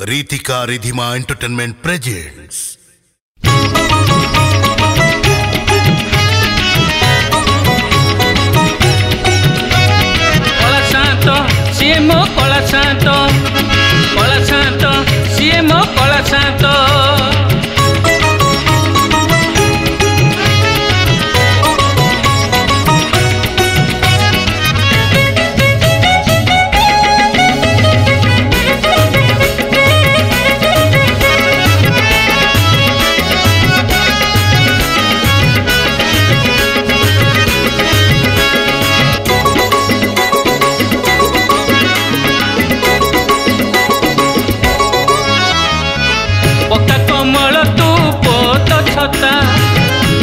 Ritika Ridhima entertainment presents कला शांत CA मो कला शांत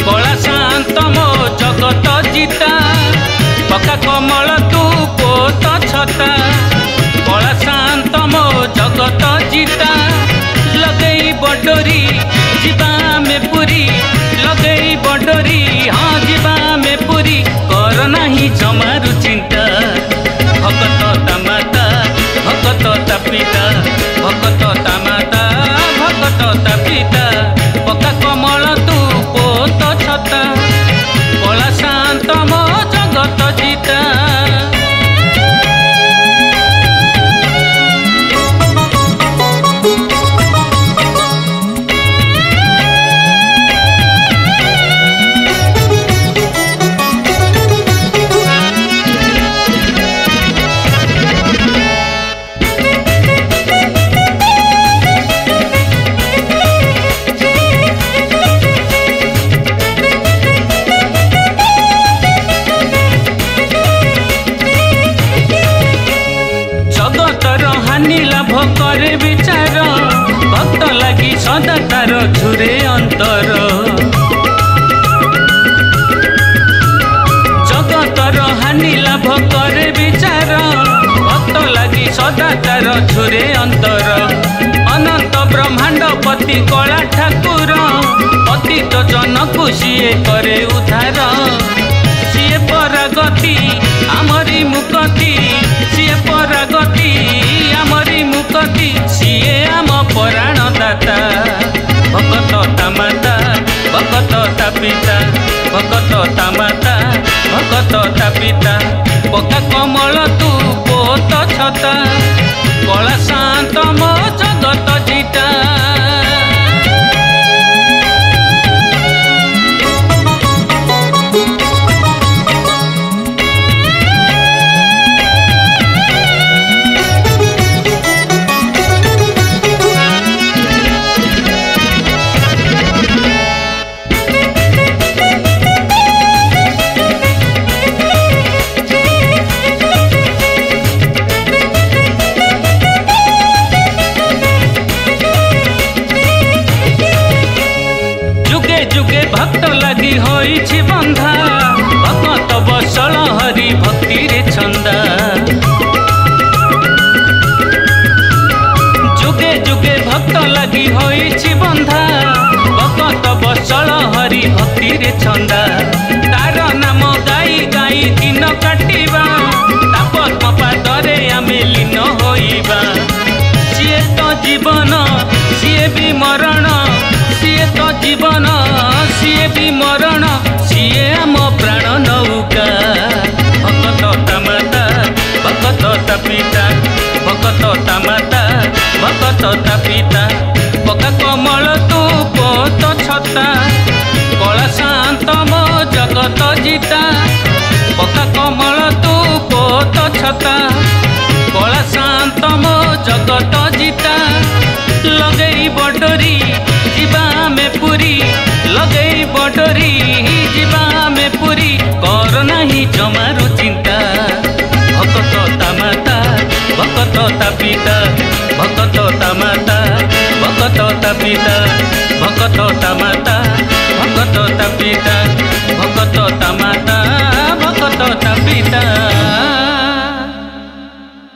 कला शांत मो जगत जीता पक्का कमल तू पोत छता कला शांत मो जगत जीता लगई बडोरी जीवा में पुरी लगई बडोरी हाँ जीवा में पुरी कर नहीं जमारू चिंता भगत तामाता भगत तापिता भगत तामाता भगत तापिता पक्का कमल तू पोत छता कला शांत मो जगत जीता हानि लाभ करे विचार भक्त लगी सदा तार झुरे अंतर जगतर हानि लाभ करे विचार भक्त लगी सदा तार झुरे अंतर अनंत ब्रह्मांड पति कला ठाकुर पतित जन को सीए करे उद्धार सीए परागति आमरी मुक्ति सीए परागति आमरी मुक्ति सीए आम पराण दाता भगत तामाता भगत तापिता भगत तामाता भगत तापिता पक्का कमल तू पोत छता कला शांत मो जगत जीता जुगे भक्त लगी होइछि बंधा भगत बसल हरि भक्ति रे छंदा जुगे जुगे भक्त लगी होइछि बंधा भगत बसल हरि भक्ति रे छंदा तार नाम गाई गाई दिन काटिबा तापत्म पादरे आमे लीन होइबा सीए तो जीवन सीए भी मरण सीए तो जीवन सीए भी मरण सीए आम प्राण नौका भगत तामाता भगत तापिता भगत तामाता भगत तापिता पक्का कमल तू पोत छता कला शांत मो जगत जीता पक्का कमल तू पोत छता कला शांत मो जगत जीता लगई बडोरी जीवा में पुरी लगई बडोरी जीवा में पुरी कर नहीं जमारू चिंता भगत तामाता भगत तापिता भगत तामाता भगत तापिता भगत तामाता भगत तापिता भगत तामाता भगत तापिता।